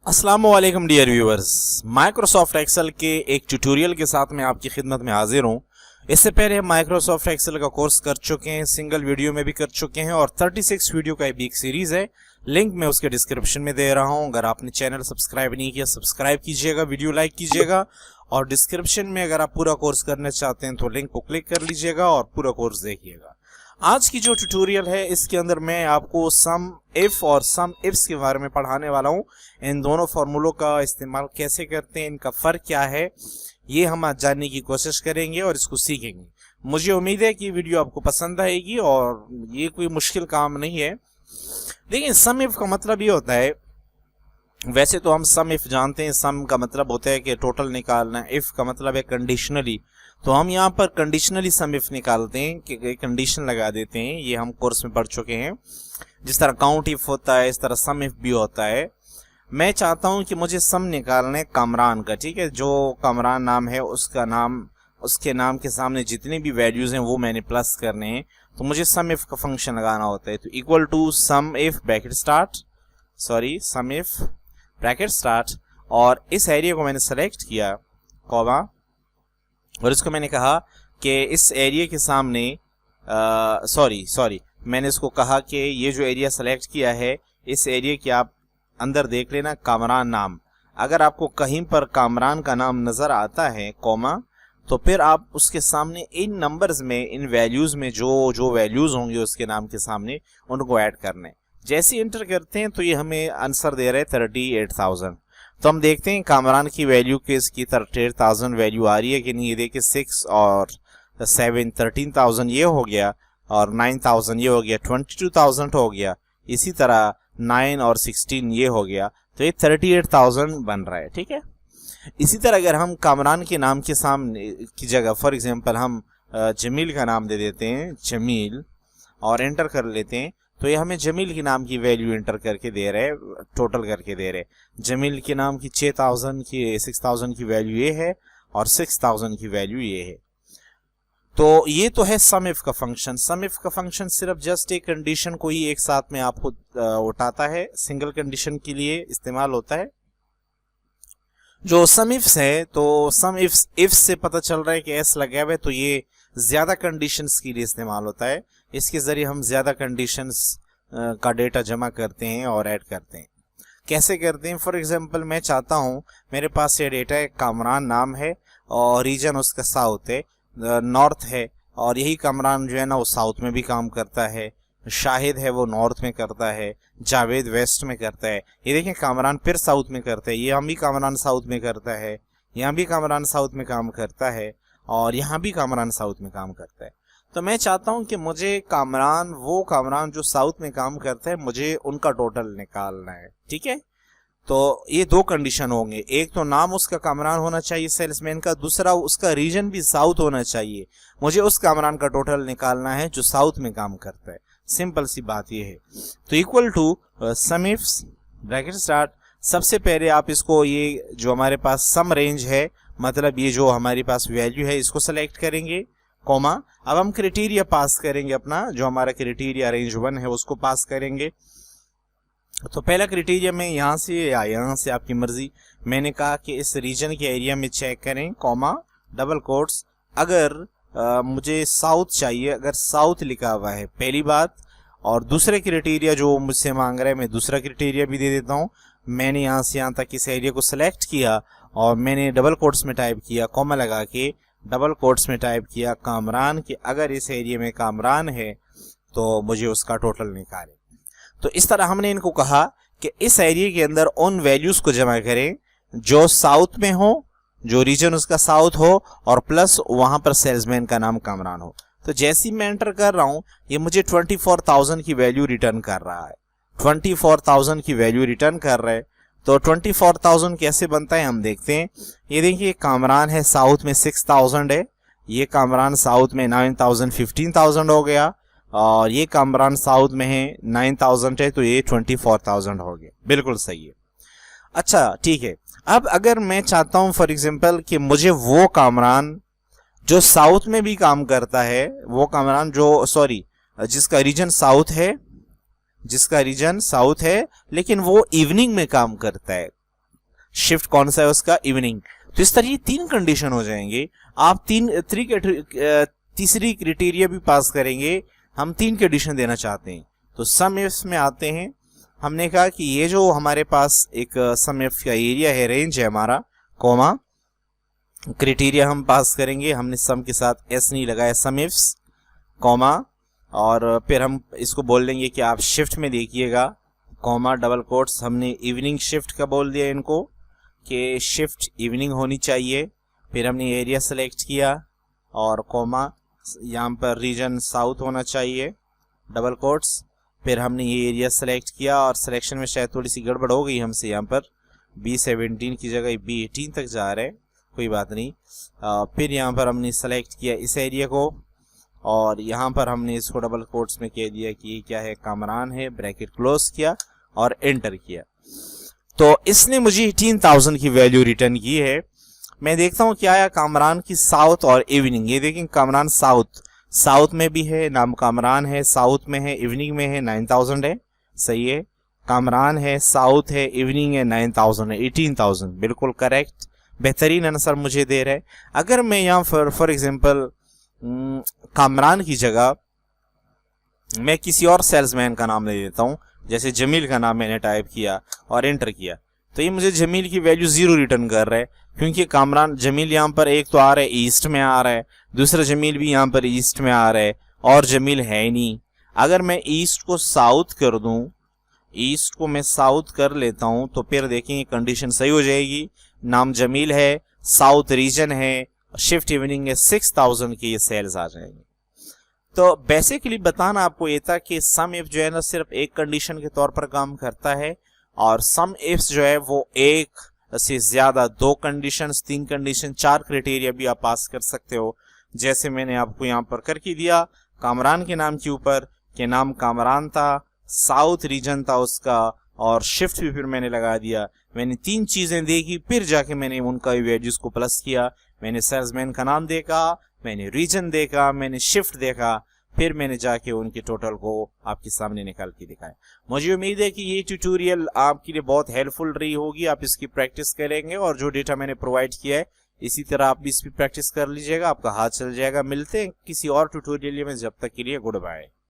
अस्सलामुअलैकुम dear viewers. Microsoft Excel के एक ट्यूटोरियल के साथ मैं आपकी खिदमत में हाजिर हूँ। इससे पहले हम माइक्रोसॉफ्ट एक्सेल का कोर्स कर चुके हैं, सिंगल वीडियो में भी कर चुके हैं और 36 वीडियो का एक सीरीज है। लिंक मैं उसके डिस्क्रिप्शन में दे रहा हूँ। अगर आपने चैनल सब्सक्राइब नहीं किया सब्सक्राइब कीजिएगा, वीडियो लाइक कीजिएगा और डिस्क्रिप्शन में अगर आप पूरा कोर्स करना चाहते हैं तो लिंक को क्लिक कर लीजिएगा और पूरा कोर्स देखिएगा। आज की जो ट्यूटोरियल है इसके अंदर मैं आपको सम इफ और सम इफ्स के बारे में पढ़ाने वाला हूं। इन दोनों फार्मूलों का इस्तेमाल कैसे करते हैं, इनका फ़र्क क्या है, ये हम आज जानने की कोशिश करेंगे और इसको सीखेंगे। मुझे उम्मीद है कि वीडियो आपको पसंद आएगी और ये कोई मुश्किल काम नहीं है। लेकिन सम इफ का मतलब ये होता है, वैसे तो हम सम इफ जानते हैं, सम का मतलब होता है कि टोटल निकालना, इफ का मतलब है कंडीशनली। तो हम यहाँ पर कंडीशनली सम इफ निकालते हैं कि कंडीशन लगा देते हैं। ये हम कोर्स में पढ़ चुके हैं। जिस तरह काउंट इफ होता है इस तरह सम इफ भी होता है। मैं चाहता हूँ कि मुझे सम निकालना है कामरान का, ठीक है। जो कामरान नाम है उसका नाम, उसके नाम के सामने जितनी भी वैल्यूज हैं वो मैंने प्लस करने हैं। तो मुझे सम इफ का फंक्शन लगाना होता है। तो equal to sum if bracket start, sum if bracket start, और इस एरिया को मैंने सेलेक्ट किया कॉमा, और इसको मैंने कहा कि इस एरिया के सामने मैंने इसको कहा कि ये जो एरिया सेलेक्ट किया है इस एरिया के आप अंदर देख लेना कामरान नाम। अगर आपको कहीं पर कामरान का नाम नज़र आता है कॉमा, तो फिर आप उसके सामने इन नंबर्स में, इन वैल्यूज़ में जो वैल्यूज़ होंगे उसके नाम के सामने उनको ऐड करने। जैसे इंटर करते हैं तो ये हमें आंसर दे रहा है 38,000। तो हम देखते हैं कामरान की वैल्यू के इसकी 38,000 वैल्यू आ रही है कि नहीं। ये देखिए 6 और 7 13,000 ये हो गया और 9,000 ये हो गया, 22,000 हो गया। इसी तरह 9 और 16 ये हो गया, तो ये 38,000 बन रहा है, ठीक है। इसी तरह अगर हम कामरान के नाम के सामने की जगह फॉर एग्जांपल हम जमील का नाम दे देते हैं, जमील, और एंटर कर लेते हैं, तो ये हमें जमील के नाम की वैल्यू एंटर करके दे रहे हैं, टोटल करके दे रहे हैं। जमील के नाम की 6,000 की वैल्यू ये है और 6,000 की वैल्यू ये है। तो ये तो है सम इफ का फंक्शन। सम इफ का फंक्शन सिर्फ जस्ट एक कंडीशन को ही एक साथ में आपको उठाता है, सिंगल कंडीशन के लिए इस्तेमाल होता है। जो सम इफ्स है, तो सम इफ्स से पता चल रहा है कि एस लगा हुआ है, तो ये ज़्यादा कंडीशंस के लिए इस्तेमाल होता है। इसके ज़रिए हम ज़्यादा कंडीशंस का डेटा जमा करते हैं और ऐड करते हैं। कैसे करते हैं? फॉर एग्जांपल मैं चाहता हूँ, मेरे पास ये डेटा है, कामरान नाम है और रीजन उसका साउथ है, नॉर्थ है, और यही कामरान जो है ना वो साउथ में भी काम करता है। शाहिद है वो नॉर्थ में करता है, जावेद वेस्ट में करता है। ये देखें कामरान फिर साउथ में करता है, यहाँ भी कामरान साउथ में करता है, यहाँ भी कामरान साउथ में काम करता है और यहाँ भी कामरान साउथ में काम करता है। तो मैं चाहता हूँ कि मुझे वो कामरान जो साउथ में काम करता है, मुझे उनका टोटल निकालना है, ठीक है। तो ये दो कंडीशन होंगे, एक तो नाम उसका कामरान होना चाहिए सेल्समैन का, दूसरा उसका रीजन भी साउथ होना चाहिए। मुझे उस कामरान का टोटल निकालना है जो साउथ में काम करता है। सिंपल सी बात ये है। तो equal to sum ifs bracket start, सबसे पहले आप इसको, ये जो हमारे पास सम रेंज है, मतलब ये जो हमारे पास वैल्यू है, इसको सेलेक्ट करेंगे कॉमा। अब हम क्राइटेरिया पास करेंगे, अपना जो हमारा क्राइटेरिया रेंज 1 है उसको पास करेंगे। तो पहला क्राइटेरिया में यहाँ से या यहाँ से, आपकी मर्जी। मैंने कहा कि इस रीजन के एरिया में चेक करें कॉमा, डबल कोट्स, अगर मुझे साउथ चाहिए, अगर साउथ लिखा हुआ है, पहली बात। और दूसरे क्राइटेरिया जो मुझसे मांग रहा है, मैं दूसरा क्राइटेरिया भी दे देता हूँ। मैंने यहाँ से यहाँ तक इस एरिया को सिलेक्ट किया और मैंने डबल कोट्स में टाइप किया, कॉमा लगा के डबल कोट्स में टाइप किया कामरान, कि अगर इस एरिया में कामरान है तो मुझे उसका टोटल निकाले। तो इस तरह हमने इनको कहा कि इस एरिया के अंदर उन वैल्यूज़ को जमा करें जो साउथ में हो, जो रीजन उसका साउथ हो, और प्लस वहाँ पर सेल्समैन का नाम कामरान हो। तो जैसे ही मैं एंटर कर रहा हूँ, ये मुझे 24,000 की वैल्यू रिटर्न कर रहा है, 24,000 की वैल्यू रिटर्न कर रहा है। तो 24,000 कैसे बनता है हम देखते हैं। ये देखिए कामरान है साउथ में 6,000 है, ये कामरान साउथ में 9,000 15,000 हो गया, और ये कामरान साउथ में है 9,000 है, तो ये 24,000 हो गया। बिल्कुल सही है। अच्छा ठीक है। अब अगर मैं चाहता हूं फॉर एग्जांपल कि मुझे वो कामरान जो साउथ में भी काम करता है, वो कामरान जो जिसका रीजन साउथ है, लेकिन वो इवनिंग में काम करता है, शिफ्ट कौन सा है उसका, इवनिंग। तो इस तरह ये 3 कंडीशन हो जाएंगे। आप तीसरी क्राइटेरिया भी पास करेंगे। हम 3 कंडीशन देना चाहते हैं। तो सम इफ्स में आते हैं। हमने कहा कि ये जो हमारे पास एक सम इफ का एरिया है, रेंज है हमारा, कॉमा, क्राइटेरिया हम पास करेंगे। हमने सम के साथ एस नहीं लगाया, सम इफ्स, कॉमा, और फिर हम इसको बोल देंगे कि आप शिफ्ट में देखिएगा, कॉमा, डबल कोट्स। हमने इवनिंग शिफ्ट का बोल दिया इनको कि शिफ्ट इवनिंग होनी चाहिए। फिर हमने एरिया सेलेक्ट किया और कॉमा, यहाँ पर रीजन साउथ होना चाहिए, डबल कोट्स। फिर हमने ये एरिया सेलेक्ट किया और सिलेक्शन में शायद थोड़ी सी गड़बड़ हो गई हमसे, यहाँ पर B17 की जगह B18 तक जा रहे हैं, कोई बात नहीं। फिर यहाँ पर हमने सेलेक्ट किया इस एरिया को और यहाँ पर हमने इसको डबल कोट्स में कह दिया कि ये क्या है, कामरान है, ब्रैकेट क्लोज किया और एंटर किया। तो इसने मुझे 18,000 की वैल्यू रिटर्न की है। मैं देखता हूँ क्या आया कामरान की साउथ और इवनिंग। ये देखें कामरान साउथ में भी है, नाम कामरान है, साउथ में है, इवनिंग में है, 9,000 है, सही है। कामरान है, साउथ है, इवनिंग है, 9,000 है, 18,000, बिल्कुल करेक्ट, बेहतरीन आंसर मुझे दे रहा है। अगर मैं यहाँ फॉर एग्जांपल कामरान की जगह मैं किसी और सेल्समैन का नाम ले देता हूँ, जैसे जमील का नाम मैंने टाइप किया और एंटर किया, तो ये मुझे जमील की वैल्यू 0 रिटर्न कर रहा है, क्योंकि कामरान जमील यहाँ पर एक तो आ रहा है ईस्ट में आ रहा है, दूसरा जमील भी यहाँ पर ईस्ट में आ रहा है और जमील है ही नहीं। अगर मैं ईस्ट को साउथ कर दूं, ईस्ट को मैं साउथ कर लेता हूं, तो फिर देखेंगे कंडीशन सही हो जाएगी। नाम जमील है, साउथ रीजन है, शिफ्ट इवनिंग है, 6,000 की ये सेल्स आ जाएंगे। तो बेसिकली बताना आपको ये था कि सम इफ जो है ना सिर्फ एक कंडीशन के तौर पर काम करता है, और सम इफ्स जो है वो एक से ज्यादा, 2 कंडीशंस, 3 कंडीशन, 4 क्राइटेरिया भी आप पास कर सकते हो। जैसे मैंने आपको यहाँ पर करके दिया कामरान के नाम के ऊपर, के नाम कामरान था, साउथ रीजन था उसका, और शिफ्ट भी फिर मैंने लगा दिया। मैंने 3 चीजें देखी, फिर जाके मैंने उनका वैल्यूज को प्लस किया। मैंने सेल्समैन का नाम देखा, मैंने रीजन देखा, मैंने शिफ्ट देखा, फिर मैंने जाके उनके टोटल को आपके सामने निकाल के दिखाया। मुझे उम्मीद है कि ये ट्यूटोरियल आपके लिए बहुत हेल्पफुल रही होगी। आप इसकी प्रैक्टिस करेंगे और जो डेटा मैंने प्रोवाइड किया है इसी तरह आप भी इस पर प्रैक्टिस कर लीजिएगा, आपका हाथ चल जाएगा। मिलते हैं किसी और ट्यूटोरियल में, जब तक के लिए गुड बाय।